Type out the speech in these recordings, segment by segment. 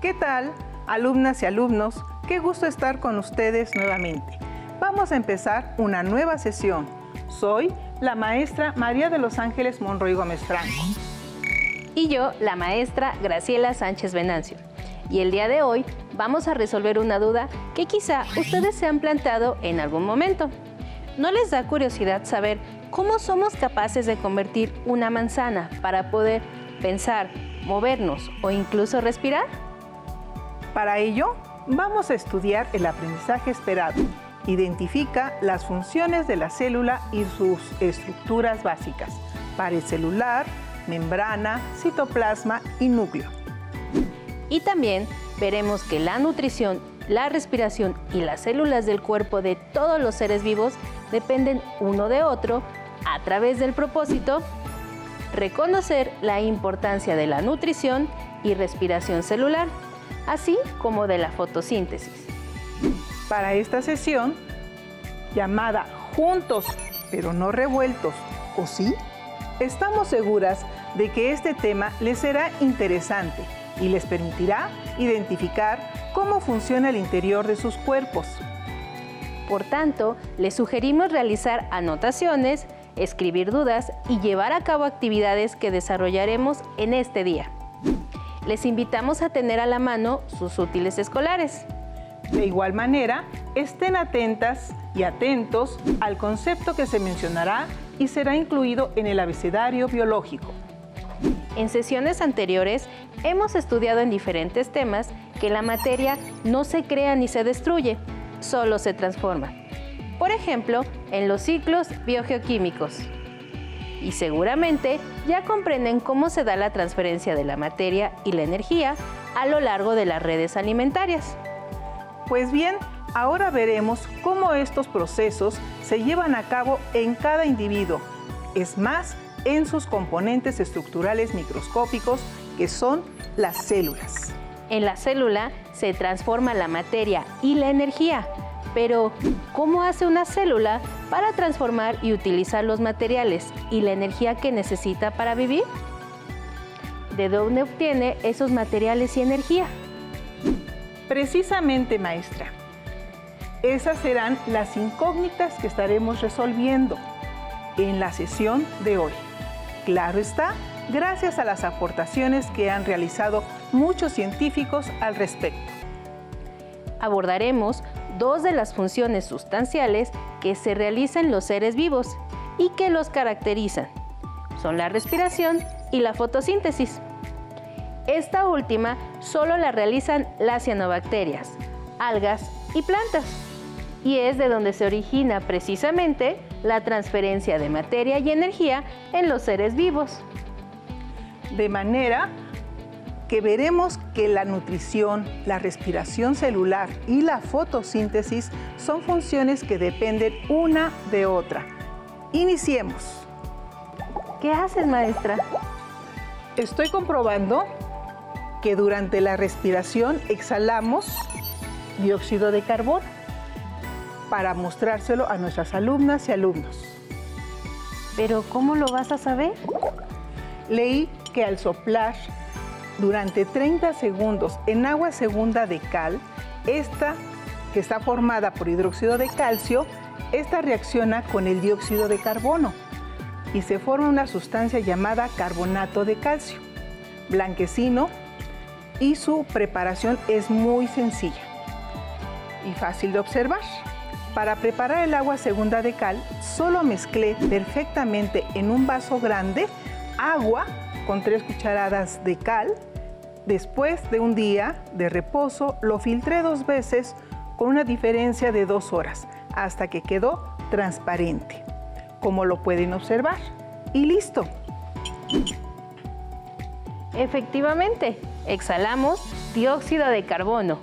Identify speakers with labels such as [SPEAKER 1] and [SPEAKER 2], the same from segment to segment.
[SPEAKER 1] ¿Qué tal, alumnas y alumnos? Qué gusto estar con ustedes nuevamente. Vamos a empezar una nueva sesión. Soy la maestra María de los Ángeles Monroy Gómez Franco.
[SPEAKER 2] Y yo, la maestra Graciela Sánchez Venancio. Y el día de hoy vamos a resolver una duda que quizá ustedes se han planteado en algún momento. ¿No les da curiosidad saber cómo somos capaces de convertir una manzana para poder pensar, movernos o incluso respirar?
[SPEAKER 1] Para ello, vamos a estudiar el aprendizaje esperado. Identifica las funciones de la célula y sus estructuras básicas: pared celular, membrana, citoplasma y núcleo.
[SPEAKER 2] Y también veremos que la nutrición, la respiración y las células del cuerpo de todos los seres vivos dependen uno de otro a través del propósito: reconocer la importancia de la nutrición y respiración celular, así como de la fotosíntesis.
[SPEAKER 1] Para esta sesión, llamada Juntos pero no revueltos, ¿o sí? Estamos seguras de que este tema les será interesante y les permitirá identificar cómo funciona el interior de sus cuerpos.
[SPEAKER 2] Por tanto, les sugerimos realizar anotaciones, escribir dudas y llevar a cabo actividades que desarrollaremos en este día. Les invitamos a tener a la mano sus útiles escolares.
[SPEAKER 1] De igual manera, estén atentas y atentos al concepto que se mencionará y será incluido en el abecedario biológico.
[SPEAKER 2] En sesiones anteriores hemos estudiado en diferentes temas que la materia no se crea ni se destruye, solo se transforma. Por ejemplo, en los ciclos biogeoquímicos. Y seguramente ya comprenden cómo se da la transferencia de la materia y la energía a lo largo de las redes alimentarias.
[SPEAKER 1] Pues bien, ahora veremos cómo estos procesos se llevan a cabo en cada individuo, es más, en sus componentes estructurales microscópicos, que son las células.
[SPEAKER 2] En la célula se transforma la materia y la energía, pero ¿cómo hace una célula para transformar y utilizar los materiales y la energía que necesita para vivir? ¿De dónde obtiene esos materiales y energía?
[SPEAKER 1] Precisamente, maestra. Esas serán las incógnitas que estaremos resolviendo en la sesión de hoy. Claro está, gracias a las aportaciones que han realizado muchos científicos al respecto.
[SPEAKER 2] Abordaremos dos de las funciones sustanciales que se realizan en los seres vivos y que los caracterizan. Son la respiración y la fotosíntesis. Esta última solo la realizan las cianobacterias, algas y plantas. Y es de donde se origina precisamente la transferencia de materia y energía en los seres vivos.
[SPEAKER 1] De manera que veremos que la nutrición, la respiración celular y la fotosíntesis son funciones que dependen una de otra. Iniciemos.
[SPEAKER 2] ¿Qué haces, maestra?
[SPEAKER 1] Estoy comprobando que durante la respiración exhalamos dióxido de carbono para mostrárselo a nuestras alumnas y alumnos.
[SPEAKER 2] ¿Pero cómo lo vas a saber?
[SPEAKER 1] Leí que al soplar durante 30 segundos en agua segunda de cal, esta que está formada por hidróxido de calcio, esta reacciona con el dióxido de carbono y se forma una sustancia llamada carbonato de calcio, blanquecino, y su preparación es muy sencilla y fácil de observar. Para preparar el agua segunda de cal, solo mezclé perfectamente en un vaso grande agua con 3 cucharadas de cal. Después de un día de reposo, lo filtré 2 veces con una diferencia de 2 horas, hasta que quedó transparente, como lo pueden observar. Y listo.
[SPEAKER 2] Efectivamente, exhalamos dióxido de carbono.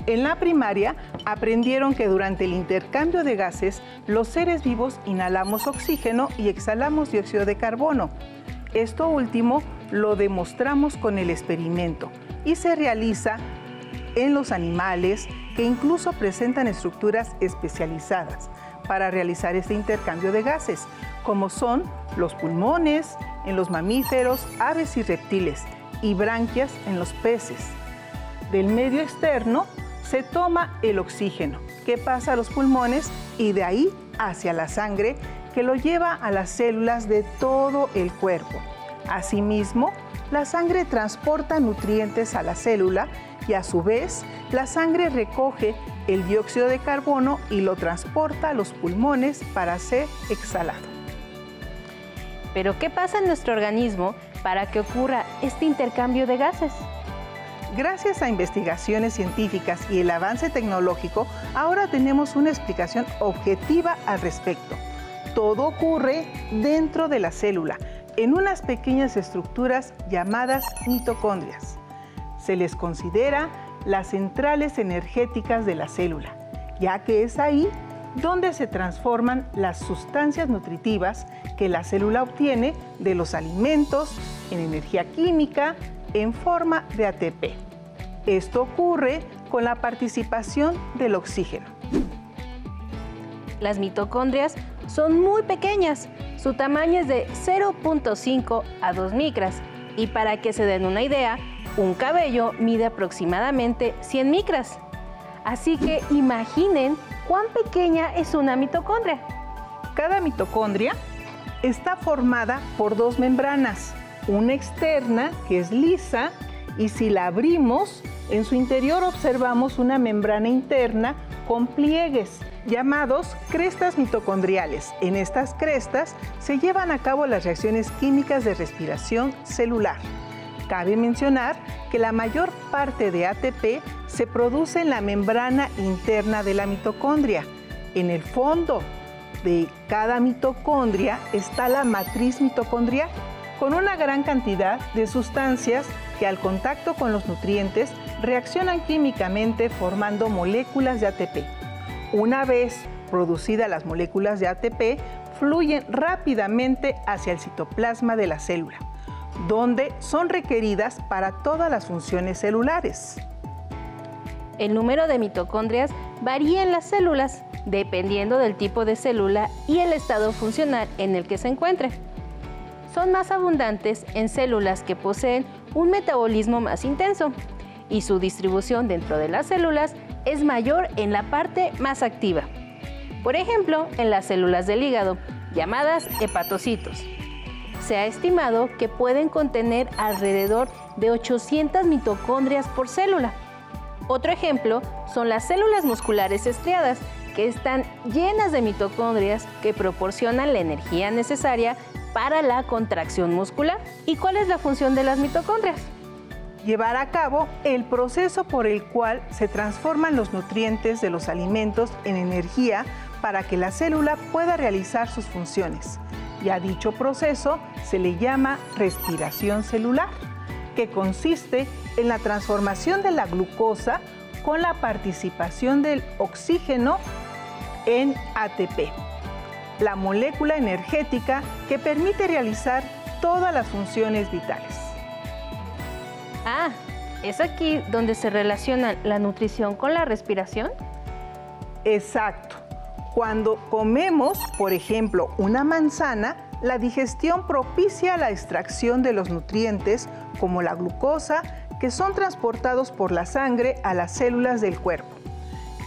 [SPEAKER 1] En la primaria aprendieron que durante el intercambio de gases, los seres vivos inhalamos oxígeno y exhalamos dióxido de carbono. Esto último lo demostramos con el experimento y se realiza en los animales que incluso presentan estructuras especializadas para realizar este intercambio de gases, como son los pulmones en los mamíferos, aves y reptiles, y branquias en los peces. del medio externo se toma el oxígeno, que pasa a los pulmones y de ahí hacia la sangre, que lo lleva a las células de todo el cuerpo. Asimismo, la sangre transporta nutrientes a la célula y a su vez la sangre recoge el dióxido de carbono y lo transporta a los pulmones para ser exhalado.
[SPEAKER 2] ¿Pero qué pasa en nuestro organismo para que ocurra este intercambio de gases?
[SPEAKER 1] Gracias a investigaciones científicas y el avance tecnológico, ahora tenemos una explicación objetiva al respecto. Todo ocurre dentro de la célula, en unas pequeñas estructuras llamadas mitocondrias. Se les considera las centrales energéticas de la célula, ya que es ahí donde se transforman las sustancias nutritivas que la célula obtiene de los alimentos en energía química en forma de ATP. Esto ocurre con la participación del oxígeno.
[SPEAKER 2] Las mitocondrias son muy pequeñas, su tamaño es de 0.5 a 2 micras y para que se den una idea, un cabello mide aproximadamente 100 micras. Así que imaginen cuán pequeña es una mitocondria.
[SPEAKER 1] Cada mitocondria está formada por dos membranas, una externa que es lisa y si la abrimos, en su interior observamos una membrana interna con pliegues llamados crestas mitocondriales. En estas crestas se llevan a cabo las reacciones químicas de respiración celular. Cabe mencionar que la mayor parte de ATP se produce en la membrana interna de la mitocondria. En el fondo de cada mitocondria está la matriz mitocondrial, con una gran cantidad de sustancias que al contacto con los nutrientes reaccionan químicamente formando moléculas de ATP. Una vez producidas las moléculas de ATP, fluyen rápidamente hacia el citoplasma de la célula, donde son requeridas para todas las funciones celulares.
[SPEAKER 2] El número de mitocondrias varía en las células, dependiendo del tipo de célula y el estado funcional en el que se encuentre. Son más abundantes en células que poseen un metabolismo más intenso y su distribución dentro de las células es mayor en la parte más activa. Por ejemplo, en las células del hígado, llamadas hepatocitos. Se ha estimado que pueden contener alrededor de 800 mitocondrias por célula. Otro ejemplo son las células musculares estriadas, que están llenas de mitocondrias que proporcionan la energía necesaria para la contracción muscular. ¿Y cuál es la función de las mitocondrias?
[SPEAKER 1] Llevar a cabo el proceso por el cual se transforman los nutrientes de los alimentos en energía para que la célula pueda realizar sus funciones. Y a dicho proceso se le llama respiración celular, que consiste en la transformación de la glucosa con la participación del oxígeno en ATP, la molécula energética que permite realizar todas las funciones vitales.
[SPEAKER 2] Ah, ¿es aquí donde se relaciona la nutrición con la respiración?
[SPEAKER 1] Exacto. Cuando comemos, por ejemplo, una manzana, la digestión propicia la extracción de los nutrientes como la glucosa que son transportados por la sangre a las células del cuerpo.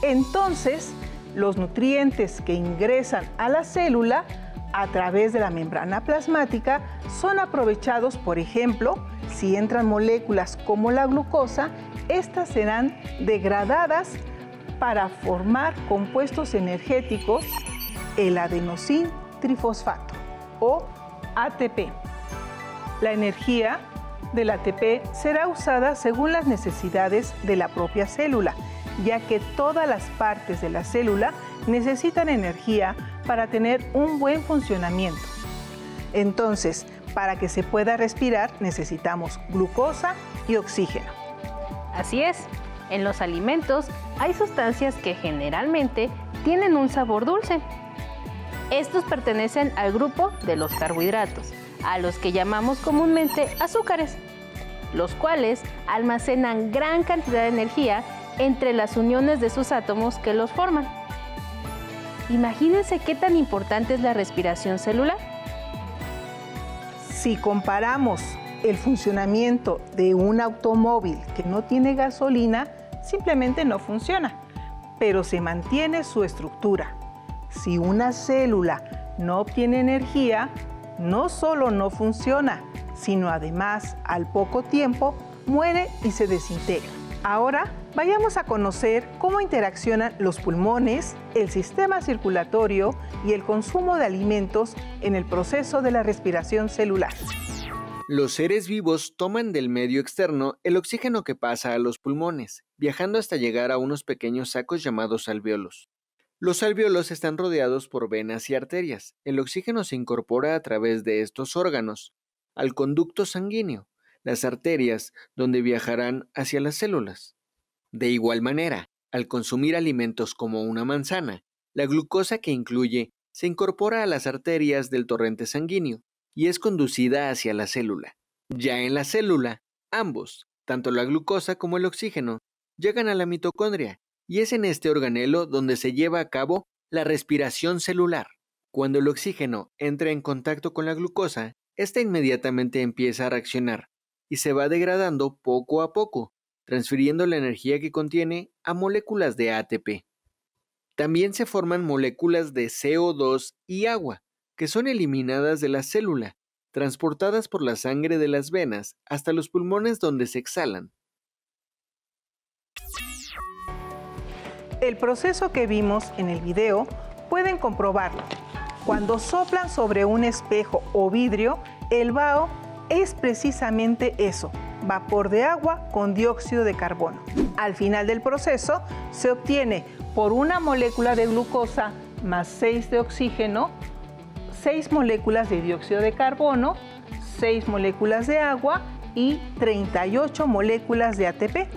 [SPEAKER 1] Entonces, los nutrientes que ingresan a la célula a través de la membrana plasmática son aprovechados, por ejemplo, si entran moléculas como la glucosa, estas serán degradadas para formar compuestos energéticos, el adenosín trifosfato o ATP. La energía del ATP será usada según las necesidades de la propia célula, ya que todas las partes de la célula necesitan energía para tener un buen funcionamiento. Entonces, para que se pueda respirar necesitamos glucosa y oxígeno.
[SPEAKER 2] Así es, en los alimentos hay sustancias que generalmente tienen un sabor dulce. Estos pertenecen al grupo de los carbohidratos, a los que llamamos comúnmente azúcares, los cuales almacenan gran cantidad de energía entre las uniones de sus átomos que los forman. Imagínense qué tan importante es la respiración celular.
[SPEAKER 1] Si comparamos El funcionamiento de un automóvil que no tiene gasolina simplemente no funciona, pero se mantiene su estructura. Si una célula no obtiene energía, no solo no funciona, sino además al poco tiempo muere y se desintegra. Ahora vayamos a conocer cómo interaccionan los pulmones, el sistema circulatorio y el consumo de alimentos en el proceso de la respiración celular.
[SPEAKER 3] Los seres vivos toman del medio externo el oxígeno que pasa a los pulmones, viajando hasta llegar a unos pequeños sacos llamados alvéolos. Los alvéolos están rodeados por venas y arterias. El oxígeno se incorpora a través de estos órganos al conducto sanguíneo, las arterias, donde viajarán hacia las células. De igual manera, al consumir alimentos como una manzana, la glucosa que incluye se incorpora a las arterias del torrente sanguíneo y es conducida hacia la célula. Ya en la célula, ambos, tanto la glucosa como el oxígeno, llegan a la mitocondria y es en este organelo donde se lleva a cabo la respiración celular. Cuando el oxígeno entra en contacto con la glucosa, esta inmediatamente empieza a reaccionar y se va degradando poco a poco, transfiriendo la energía que contiene a moléculas de ATP. También se forman moléculas de CO2 y agua, que son eliminadas de la célula, transportadas por la sangre de las venas hasta los pulmones donde se exhalan.
[SPEAKER 1] El proceso que vimos en el video pueden comprobarlo. Cuando soplan sobre un espejo o vidrio, el vaho es precisamente eso, vapor de agua con dióxido de carbono. Al final del proceso se obtiene por una molécula de glucosa más 6 de oxígeno, 6 moléculas de dióxido de carbono, 6 moléculas de agua y 38 moléculas de ATP.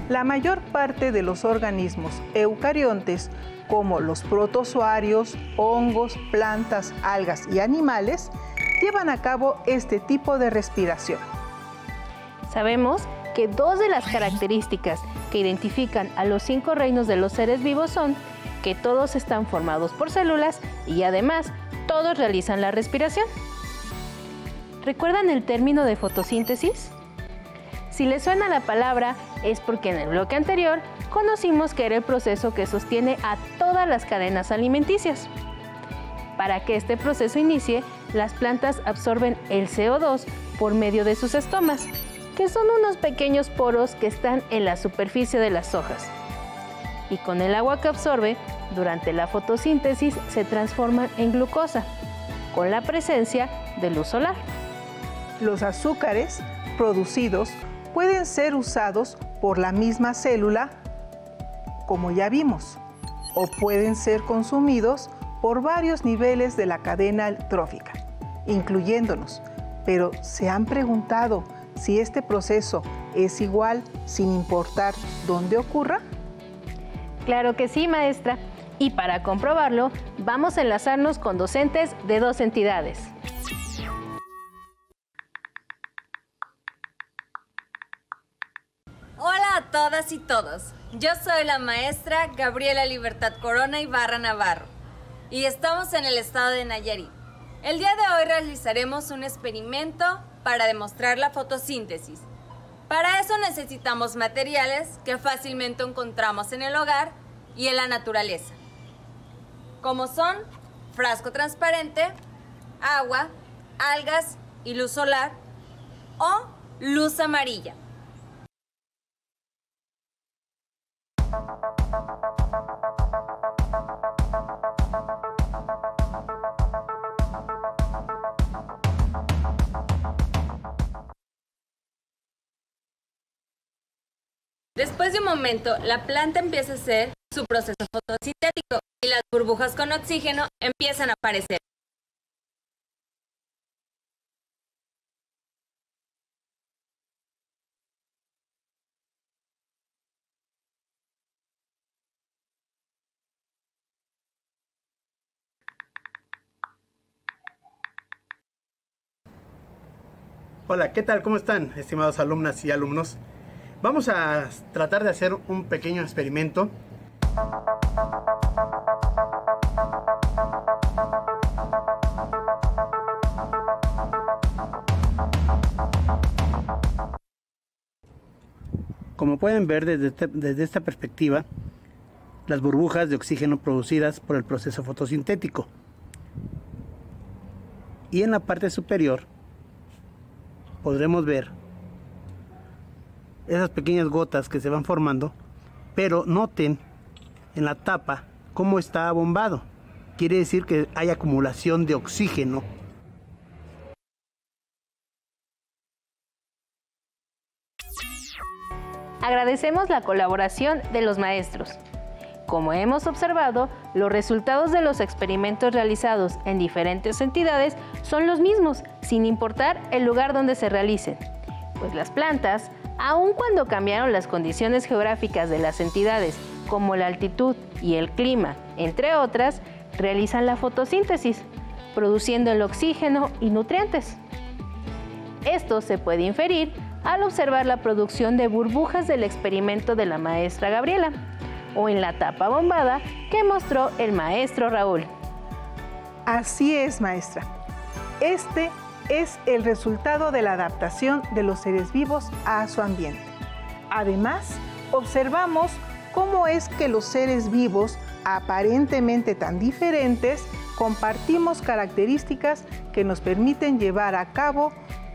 [SPEAKER 1] La mayor parte de los organismos eucariontes, como los protozoarios, hongos, plantas, algas y animales, llevan a cabo este tipo de respiración.
[SPEAKER 2] Sabemos que 2 de las características que identifican a los 5 reinos de los seres vivos son que todos están formados por células y además todos realizan la respiración. ¿Recuerdan el término de fotosíntesis? Si les suena la palabra es porque en el bloque anterior conocimos que era el proceso que sostiene a todas las cadenas alimenticias. Para que este proceso inicie, las plantas absorben el CO2 por medio de sus estomas, que son unos pequeños poros que están en la superficie de las hojas. Y con el agua que absorbe, durante la fotosíntesis se transforman en glucosa, con la presencia de luz solar.
[SPEAKER 1] Los azúcares producidos pueden ser usados por la misma célula, como ya vimos, o pueden ser consumidos por varios niveles de la cadena trófica, incluyéndonos. Pero ¿se han preguntado si este proceso es igual sin importar dónde ocurra?
[SPEAKER 2] Claro que sí, maestra. Y para comprobarlo, vamos a enlazarnos con docentes de 2 entidades.
[SPEAKER 4] Hola a todas y todos. Yo soy la maestra Gabriela Libertad Corona Ibarra Navarro y estamos en el estado de Nayarit. El día de hoy realizaremos un experimento para demostrar la fotosíntesis. Para eso necesitamos materiales que fácilmente encontramos en el hogar y en la naturaleza, como son frasco transparente, agua, algas y luz solar o luz amarilla. Después de un momento, la planta empieza a hacer su proceso fotosintético y las burbujas con oxígeno empiezan a aparecer.
[SPEAKER 5] Hola, ¿qué tal? ¿Cómo están, estimados alumnas y alumnos? Vamos a tratar de hacer un pequeño experimento. Como pueden ver desde esta perspectiva, las burbujas de oxígeno producidas por el proceso fotosintético. Y en la parte superior podremos ver esas pequeñas gotas que se van formando, pero noten en la tapa cómo está abombado. Quiere decir que hay acumulación de oxígeno.
[SPEAKER 2] Agradecemos la colaboración de los maestros. Como hemos observado, los resultados de los experimentos realizados en diferentes entidades son los mismos, sin importar el lugar donde se realicen, pues las plantas, aun cuando cambiaron las condiciones geográficas de las entidades, como la altitud y el clima, entre otras, realizan la fotosíntesis, produciendo el oxígeno y nutrientes. Esto se puede inferir al observar la producción de burbujas del experimento de la maestra Gabriela, o en la tapa bombada que mostró el maestro Raúl.
[SPEAKER 1] Así es, maestra. Este es el resultado de la adaptación de los seres vivos a su ambiente. Además, observamos cómo es que los seres vivos, aparentemente tan diferentes, compartimos características que nos permiten llevar a cabo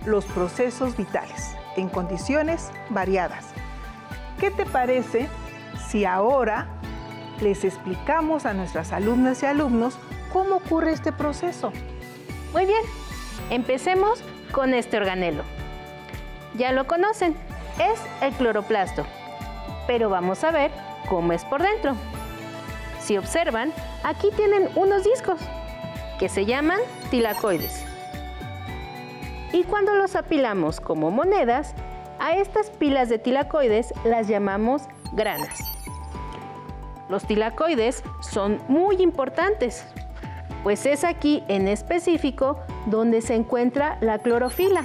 [SPEAKER 1] los procesos vitales en condiciones variadas. ¿Qué te parece si ahora les explicamos a nuestras alumnas y alumnos cómo ocurre este proceso?
[SPEAKER 2] Muy bien, empecemos con este organelo. Ya lo conocen, es el cloroplasto, pero vamos a ver cómo es por dentro. Si observan, aquí tienen unos discos que se llaman tilacoides. Y cuando los apilamos como monedas, a estas pilas de tilacoides las llamamos granas. Los tilacoides son muy importantes, pues es aquí en específico donde se encuentra la clorofila.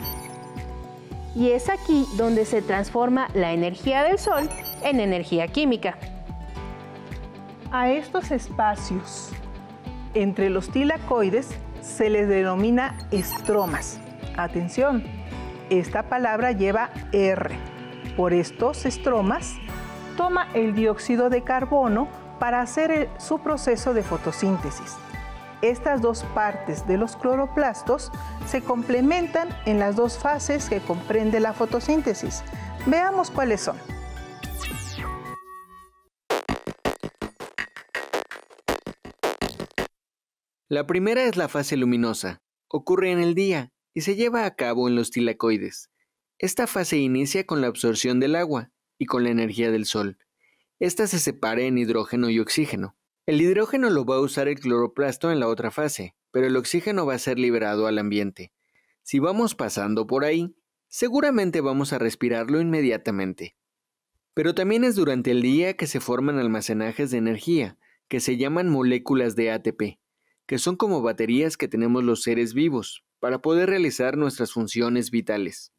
[SPEAKER 2] Y es aquí donde se transforma la energía del sol en energía química.
[SPEAKER 1] A estos espacios entre los tilacoides se les denomina estromas. Atención, esta palabra lleva R. Por estos estromas, toma el dióxido de carbono para hacer su proceso de fotosíntesis. Estas dos partes de los cloroplastos se complementan en las dos fases que comprende la fotosíntesis. Veamos cuáles son.
[SPEAKER 3] La primera es la fase luminosa. Ocurre en el día y se lleva a cabo en los tilacoides. Esta fase inicia con la absorción del agua y con la energía del sol. Esta se separa en hidrógeno y oxígeno. El hidrógeno lo va a usar el cloroplasto en la otra fase, pero el oxígeno va a ser liberado al ambiente. Si vamos pasando por ahí, seguramente vamos a respirarlo inmediatamente. Pero también es durante el día que se forman almacenajes de energía, que se llaman moléculas de ATP, que son como baterías que tenemos los seres vivos para poder realizar nuestras funciones vitales.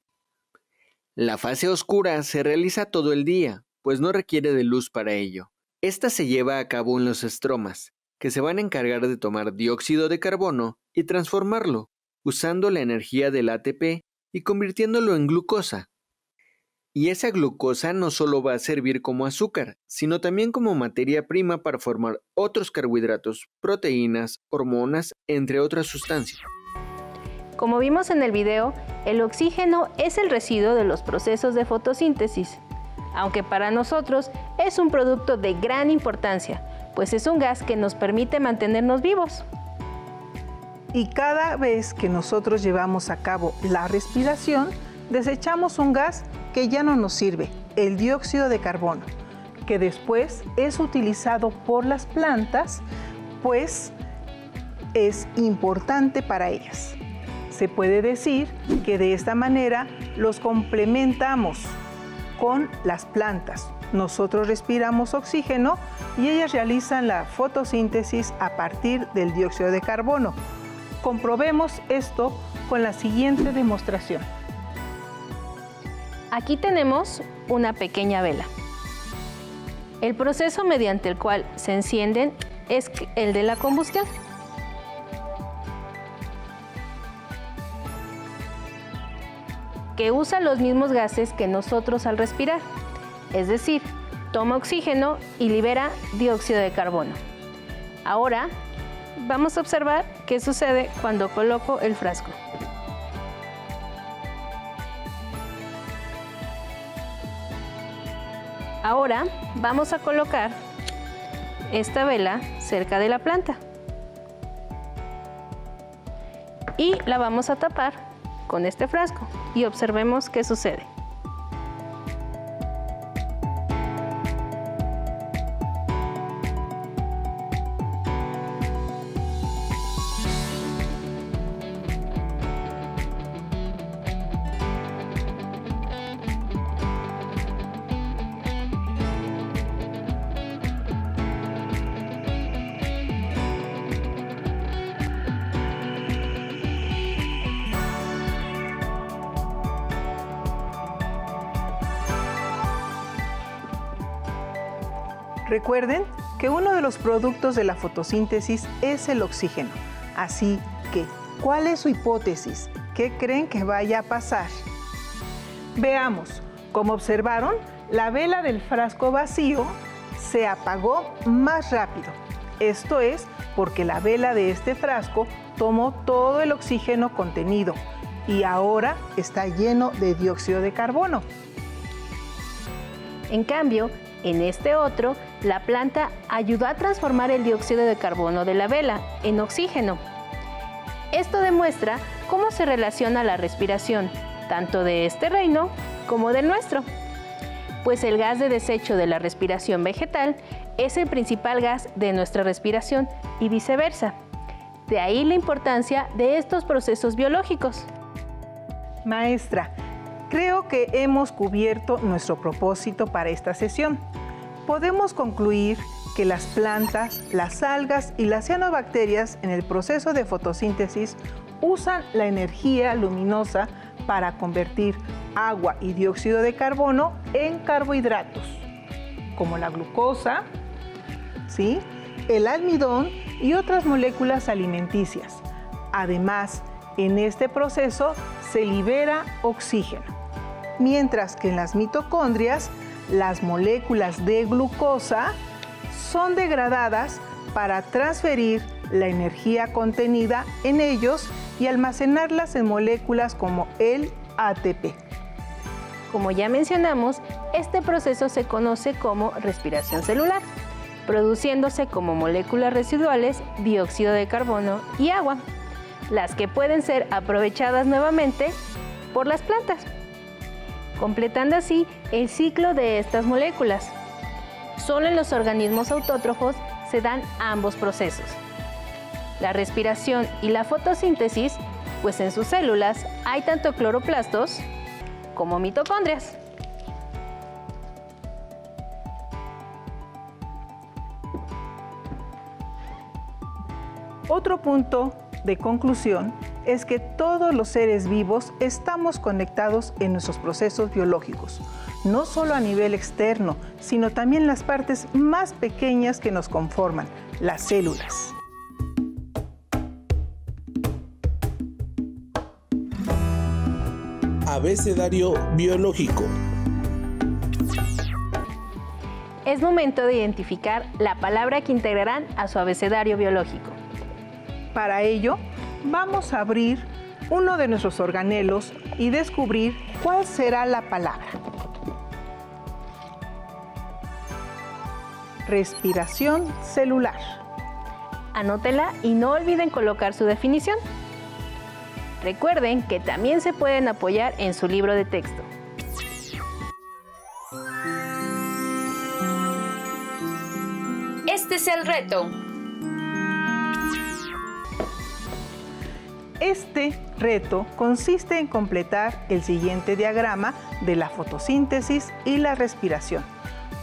[SPEAKER 3] La fase oscura se realiza todo el día, pues no requiere de luz para ello. Esta se lleva a cabo en los estromas, que se van a encargar de tomar dióxido de carbono y transformarlo, usando la energía del ATP y convirtiéndolo en glucosa. Y esa glucosa no solo va a servir como azúcar, sino también como materia prima para formar otros carbohidratos, proteínas, hormonas, entre otras sustancias.
[SPEAKER 2] Como vimos en el video, el oxígeno es el residuo de los procesos de fotosíntesis, aunque para nosotros es un producto de gran importancia, pues es un gas que nos permite mantenernos vivos.
[SPEAKER 1] Y cada vez que nosotros llevamos a cabo la respiración, desechamos un gas que ya no nos sirve, el dióxido de carbono, que después es utilizado por las plantas, pues es importante para ellas. Se puede decir que de esta manera los complementamos con las plantas. Nosotros respiramos oxígeno y ellas realizan la fotosíntesis a partir del dióxido de carbono. Comprobemos esto con la siguiente demostración.
[SPEAKER 2] Aquí tenemos una pequeña vela. El proceso mediante el cual se encienden es el de la combustión. Que usa los mismos gases que nosotros al respirar, es decir, toma oxígeno y libera dióxido de carbono. Ahora vamos a observar qué sucede cuando coloco el frasco. Ahora vamos a colocar esta vela cerca de la planta y la vamos a tapar con este frasco y observemos qué sucede.
[SPEAKER 1] Recuerden que uno de los productos de la fotosíntesis es el oxígeno. Así que, ¿cuál es su hipótesis? ¿Qué creen que vaya a pasar? Veamos. Como observaron, la vela del frasco vacío se apagó más rápido. Esto es porque la vela de este frasco tomó todo el oxígeno contenido y ahora está lleno de dióxido de carbono.
[SPEAKER 2] En cambio, en este otro, la planta ayudó a transformar el dióxido de carbono de la vela en oxígeno. Esto demuestra cómo se relaciona la respiración, tanto de este reino como del nuestro, pues el gas de desecho de la respiración vegetal es el principal gas de nuestra respiración y viceversa. De ahí la importancia de estos procesos biológicos.
[SPEAKER 1] Maestra, creo que hemos cubierto nuestro propósito para esta sesión. Podemos concluir que las plantas, las algas y las cianobacterias en el proceso de fotosíntesis usan la energía luminosa para convertir agua y dióxido de carbono en carbohidratos, como la glucosa, ¿sí?, el almidón y otras moléculas alimenticias. Además, en este proceso se libera oxígeno, mientras que en las mitocondrias las moléculas de glucosa son degradadas para transferir la energía contenida en ellos y almacenarlas en moléculas como el ATP.
[SPEAKER 2] Como ya mencionamos, este proceso se conoce como respiración celular, produciéndose como moléculas residuales dióxido de carbono y agua, las que pueden ser aprovechadas nuevamente por las plantas, completando así el ciclo de estas moléculas. Solo en los organismos autótrofos se dan ambos procesos, la respiración y la fotosíntesis, pues en sus células hay tanto cloroplastos como mitocondrias.
[SPEAKER 1] Otro punto de conclusión es que todos los seres vivos estamos conectados en nuestros procesos biológicos, no solo a nivel externo, sino también las partes más pequeñas que nos conforman, las células.
[SPEAKER 6] Abecedario biológico.
[SPEAKER 2] Es momento de identificar la palabra que integrarán a su abecedario biológico.
[SPEAKER 1] Para ello, vamos a abrir uno de nuestros organelos y descubrir cuál será la palabra. Respiración celular.
[SPEAKER 2] Anótela y no olviden colocar su definición. Recuerden que también se pueden apoyar en su libro de texto.
[SPEAKER 4] Este es el reto.
[SPEAKER 1] Este reto consiste en completar el siguiente diagrama de la fotosíntesis y la respiración,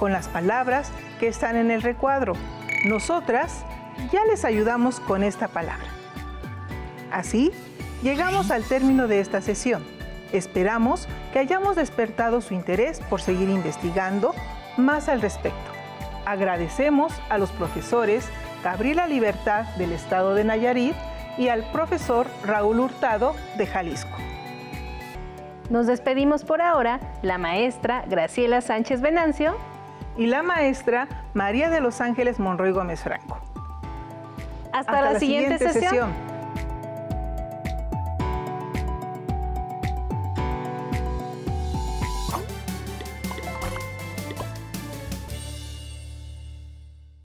[SPEAKER 1] con las palabras que están en el recuadro. Nosotras ya les ayudamos con esta palabra. Así, llegamos al término de esta sesión. Esperamos que hayamos despertado su interés por seguir investigando más al respecto. Agradecemos a los profesores Gabriela Libertad del estado de Nayarit y al profesor Raúl Hurtado de Jalisco.
[SPEAKER 2] Nos despedimos por ahora, la maestra Graciela Sánchez Venancio
[SPEAKER 1] y la maestra María de los Ángeles Monroy Gómez Franco.
[SPEAKER 2] Hasta la siguiente sesión.